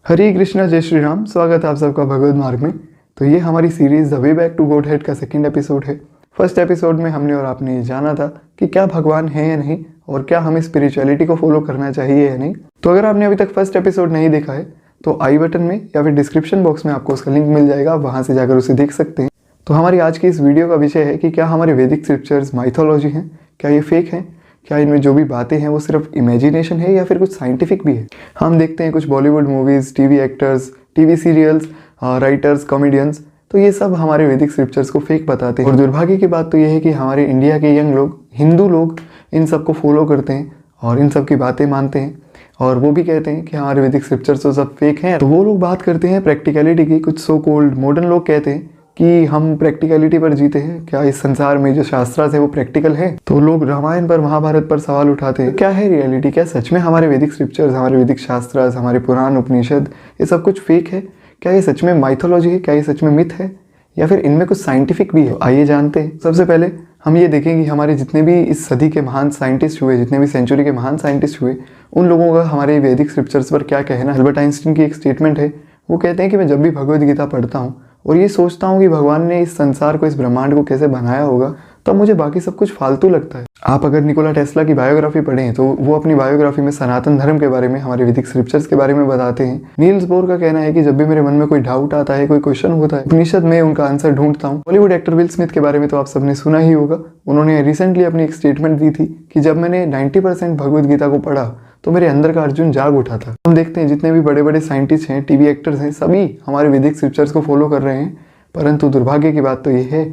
हरे कृष्णा जय श्री राम। स्वागत है आप सबका भगवत मार्ग में। तो ये हमारी series the way back to Godhead का सेकंड एपिसोड है। फर्स्ट एपिसोड में हमने और आपने ये जाना था कि क्या भगवान है या नहीं और क्या हमें स्पिरिचुअलिटी को फॉलो करना चाहिए या नहीं। तो अगर आपने अभी तक फर्स्ट एपिसोड नहीं देखा है तो आई बटन में या फिर डिस्क्रिप्शन बॉक्स में आपको उसका लिंक मिल जाएगा, आप वहाँ से जाकर उसे देख सकते हैं। तो हमारी आज की इस वीडियो का विषय है कि क्या हमारे वैदिक स्क्रिप्चर्स माइथोलॉजी हैं, क्या ये फेक हैं, क्या इनमें जो भी बातें हैं वो सिर्फ इमेजिनेशन है या फिर कुछ साइंटिफिक भी है। हम देखते हैं कुछ Bollywood movies, TV actors, TV serials, writers, comedians, तो ये सब हमारे वैदिक स्क्रिप्चर्स को फेक बताते हैं। और दुर्भाग्य की बात तो ये है कि हमारे इंडिया के यंग लोग, हिंदू लोग इन सब को फॉलो करते हैं और इन सब की बातें मानते हैं और वो भी कहते हैं कि हमारे वैदिक स्क्रिप्चर्स तो सब फेक हैं। तो वो लोग बात करते हैं प्रैक्टिकलिटी की। कुछ सो कोल्ड मॉडर्न लोग कहते हैं कि हम प्रैक्टिकलिटी पर जीते हैं, क्या इस संसार में जो शास्त्र है वो प्रैक्टिकल है। तो लोग रामायण पर, महाभारत पर सवाल उठाते हैं, क्या है रियलिटी, क्या सच में हमारे वैदिक स्क्रिप्चर्स, हमारे वैदिक शास्त्र, हमारे पुराण उपनिषद ये सब कुछ फेक है, क्या ये सच में माइथोलॉजी है, क्या ये सच में मिथ है या फिर इनमें कुछ साइंटिफिक भी है। तो आइए जानते हैं। सबसे पहले हम ये देखें कि हमारे जितने भी इस सदी के महान साइंटिस्ट हुए, जितने भी सेंचुरी के महान साइंटिस्ट हुए, उन लोगों का हमारे वैदिक स्क्रिप्चर्स पर क्या कहना। अल्बर्ट आइंस्टीन की एक स्टेटमेंट है, वो कहते हैं कि मैं जब भी भगवद गीता पढ़ता हूँ और ये सोचता हूँ कि भगवान ने इस संसार को, इस ब्रह्मांड को कैसे बनाया होगा, तब मुझे बाकी सब कुछ फालतू लगता है। आप अगर निकोला टेस्ला की बायोग्राफी पढ़ें तो वो अपनी बायोग्राफी में सनातन धर्म के बारे में, हमारे वैदिक स्क्रिप्चर्स के बारे में बताते हैं। नील्स बोर का कहना है कि जब भी मेरे मन में कोई डाउट आता है, कोई क्वेश्चन होता है, उपनिषद में उनका आंसर ढूंढता हूँ। बॉलीवुड एक्टर विल स्मिथ के बारे में तो आप सबने सुना ही होगा। उन्होंने रिसेंटली अपनी एक स्टेटमेंट दी थी कि जब मैंने 90% भगवद गीता को पढ़ा तो मेरे अंदर का अर्जुन जाग उठा था। हम देखते हैं जितने भी बड़े बड़े साइंटिस्ट हैं, टीवी एक्टर्स हैं, सभी हमारे वैदिक स्क्रिप्चर्स को फॉलो कर रहे हैं। परंतु दुर्भाग्य की बात तो ये है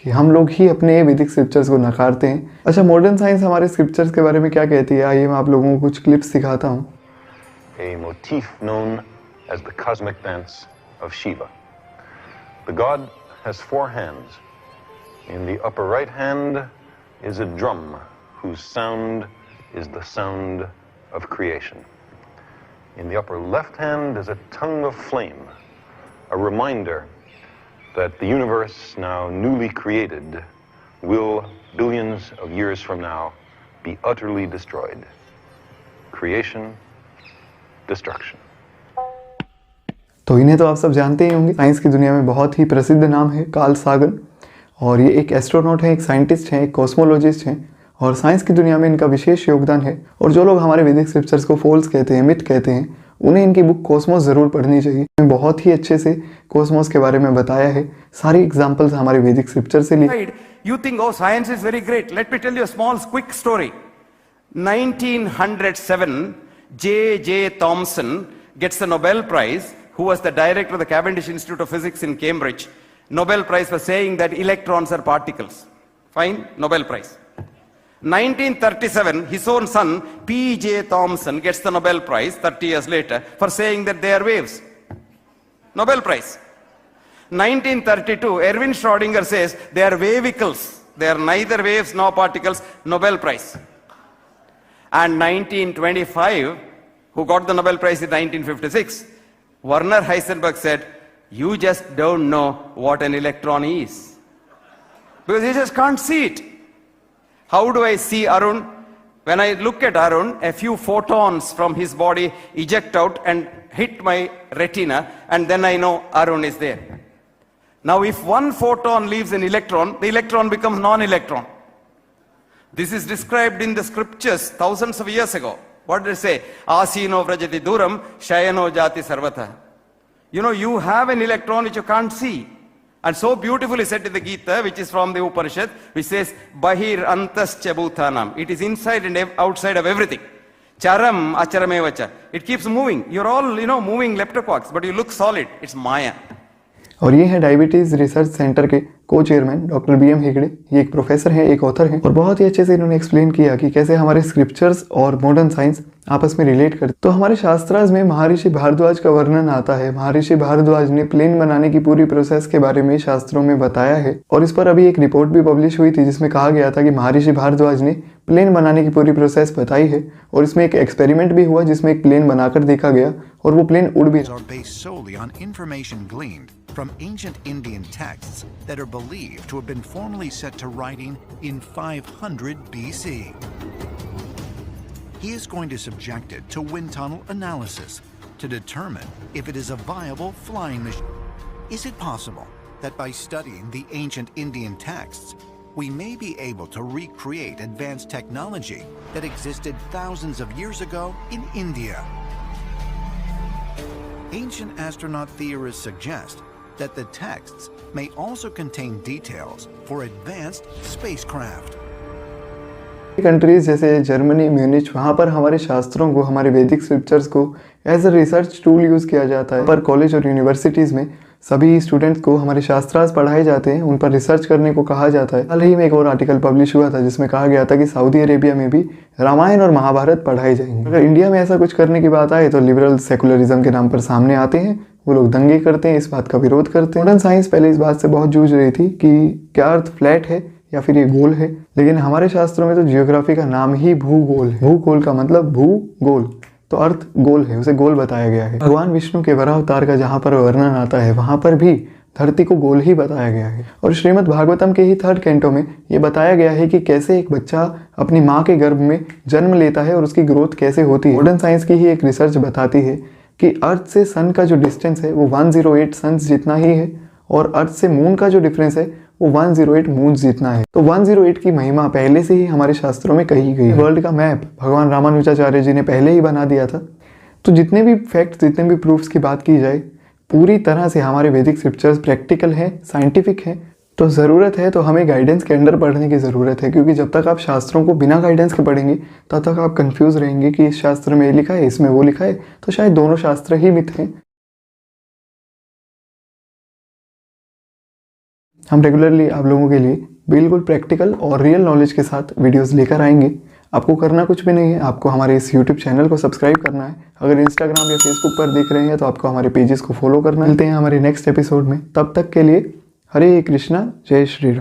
कि हम लोग ही अपने वैदिक स्क्रिप्चर्स को नकारते हैं। अच्छा, मॉडर्न साइंस हमारे स्क्रिप्चर्स के बारे में क्या कहती है, आइए मैं आप लोगों को कुछ क्लिप्स दिखाता हूँ। A motif known as the cosmic dance of Shiva. The god has 4 hands. In the upper right hand is a drum whose sound is the sound of creation. In the upper left hand is a tongue of flame, a reminder that the universe, now newly created, will, billions of years from now, be utterly destroyed. Creation, destruction. तो इन्हें तो आप सब जानते ही होंगे। Science की दुनिया में बहुत ही प्रसिद्ध नाम है कार्ल सागन, और ये एक एस्ट्रोनॉट है, एक साइंटिस्ट हैं, एक कॉस्मोलॉजिस्ट हैं और साइंस की दुनिया में इनका विशेष योगदान है। और जो लोग हमारे वैदिक स्क्रिप्चर्स को फॉल्स कहते हैं, मिथ कहते हैं, उन्हें इनकी बुक कॉस्मोस ज़रूर पढ़नी चाहिए। बहुत ही अच्छे से कॉस्मोस के बारे में बताया है, सारी एग्जांपल्स हमारे वैदिक स्क्रिप्चर से ली। You think, oh, science is very great. Let me tell you a small, quick story. 1907, J.J. Thomson gets the Nobel Prize, who was the director of the Cavendish Institute of Physics in Cambridge. Nobel Prize for saying that electrons are particles. Fine, Nobel Prize. 1937, his own son, P.J. Thomson, gets the Nobel Prize 30 years later for saying that they are waves. Nobel Prize. 1932, Erwin Schrödinger says they are wavicles. They are neither waves nor particles. Nobel Prize. And 1925, who got the Nobel Prize in 1956, Werner Heisenberg said, you just don't know what an electron is. Because you just can't see it. How do I see Arun? When I look at Arun, a few photons from his body eject out and hit my retina, and then I know Arun is there. Now, if one photon leaves an electron, the electron becomes non-electron. This is described in the scriptures thousands of years ago. What did it say? Asino vrajati duram, shayano jati sarvata. You know, you have an electron which you can't see. And so beautifully said in the Gita, which is from the Upanishad, which says, Bahir antascha bhutanam. It is inside and outside of everything. Charam acharamevacha. It keeps moving. You're all, moving leptoquarks, but you look solid. It's Maya. और ये है diabetes research centre के को chairman doctor B.M. Hegde. ये एक professor हैं, एक author हैं और बहुत ही अच्छे से इन्होंने एक्सप्लेन किया कि कैसे हमारे स्क्रिप्चर्स और मॉडर्न साइंस आपस में रिलेट करते। तो हमारे शास्त्रास में महर्षि भारद्वाज का वर्णन आता है। महर्षि भारद्वाज ने प्लेन बनाने की पूरी प्रोसेस के बारे में शास्त्रों में बताया है और इस पर अभी एक रिपोर्ट भी पब्लिश हुई थी जिसमें कहा गया था कि महर्षि भारद्वाज ने प्लेन बनाने की पूरी प्रोसेस बताई है और इसमें एक एक्सपेरिमेंट भी हुआ जिसमें एक प्लेन बनाकर देखा गया और वो प्लेन उड़ भी। From ancient Indian texts that are believed to have been formally set to writing in 500 BC. He is going to subject it to wind tunnel analysis to determine if it is a viable flying machine. Is it possible that by studying the ancient Indian texts, we may be able to recreate advanced technology that existed thousands of years ago in India? Ancient astronaut theorists suggest that the texts may also contain details for advanced spacecraft. Countries जैसे Germany, Munich, वहाँ पर हमारे शास्त्रों को, हमारे Vedic scriptures को as a research tool use किया जाता है। पर कॉलेज और यूनिवर्सिटीज़ में सभी स्टूडेंट्स को हमारे शास्त्रार्थ पढ़ाए जाते हैं, उन पर रिसर्च करने को कहा जाता है। हाल ही में एक और आर्टिकल पब्लिश हुआ था जिसमें कहा गया था कि सऊदी अरेबिया में भी रामायण और महाभारत पढ़ाई जाएंगे। अगर इंडिया में ऐसा कुछ करने की बात आए तो लिबरल सेकुलरिज्म के नाम पर सामने आते हैं, वो लोग दंगे करते हैं, इस बात का विरोध करते हैं। मॉडर्न साइंस पहले इस बात से बहुत जूझ रही थी कि क्या अर्थ फ्लैट है या फिर ये गोल है, लेकिन हमारे शास्त्रों में तो जियोग्राफी का नाम ही भूगोल है। भूगोल का मतलब भूगोल, तो अर्थ गोल है, उसे गोल बताया गया है। भगवान विष्णु के वराह अवतार का जहाँ पर वर्णन आता है वहाँ पर भी धरती को गोल ही बताया गया है। और श्रीमद् भागवतम के ही 3rd कैंटो में ये बताया गया है कि कैसे एक बच्चा अपनी माँ के गर्भ में जन्म लेता है और उसकी ग्रोथ कैसे होती है। मॉडर्न साइंस की ही एक रिसर्च बताती है कि अर्थ से सन का जो डिस्टेंस है वो 108 सन्स जितना ही है, और अर्थ से मून का जो डिफरेंस है वो 108 मून्स जितना है। तो 108 की महिमा पहले से ही हमारे शास्त्रों में कही गई है। वर्ल्ड का मैप भगवान रामानुजाचार्य जी ने पहले ही बना दिया था। तो जितने भी फैक्ट्स, जितने भी प्रूफ्स की बात की जाए, पूरी तरह से हमारे वैदिक स्क्रिप्चर्स प्रैक्टिकल हैं, साइंटिफिक हैं। तो ज़रूरत है तो हमें गाइडेंस के अंडर पढ़ने की ज़रूरत है, क्योंकि जब तक आप शास्त्रों को बिना गाइडेंस के पढ़ेंगे तब तक आप कंफ्यूज रहेंगे कि इस शास्त्र में ये लिखा है, इसमें वो लिखा है, तो शायद दोनों शास्त्र ही मिथ हैं। हम रेगुलरली आप लोगों के लिए बिल्कुल प्रैक्टिकल और रियल नॉलेज के साथ वीडियोस लेकर आएंगे। आपको करना कुछ भी नहीं है, आपको हमारे इस यूट्यूब चैनल को सब्सक्राइब करना है। अगर इंस्टाग्राम या फेसबुक पर देख रहे हैं तो आपको हमारे पेजेस को फॉलो करना है। मिलते हैं हमारे नेक्स्ट एपिसोड में, तब तक के लिए हरे कृष्णा, जय श्री राम।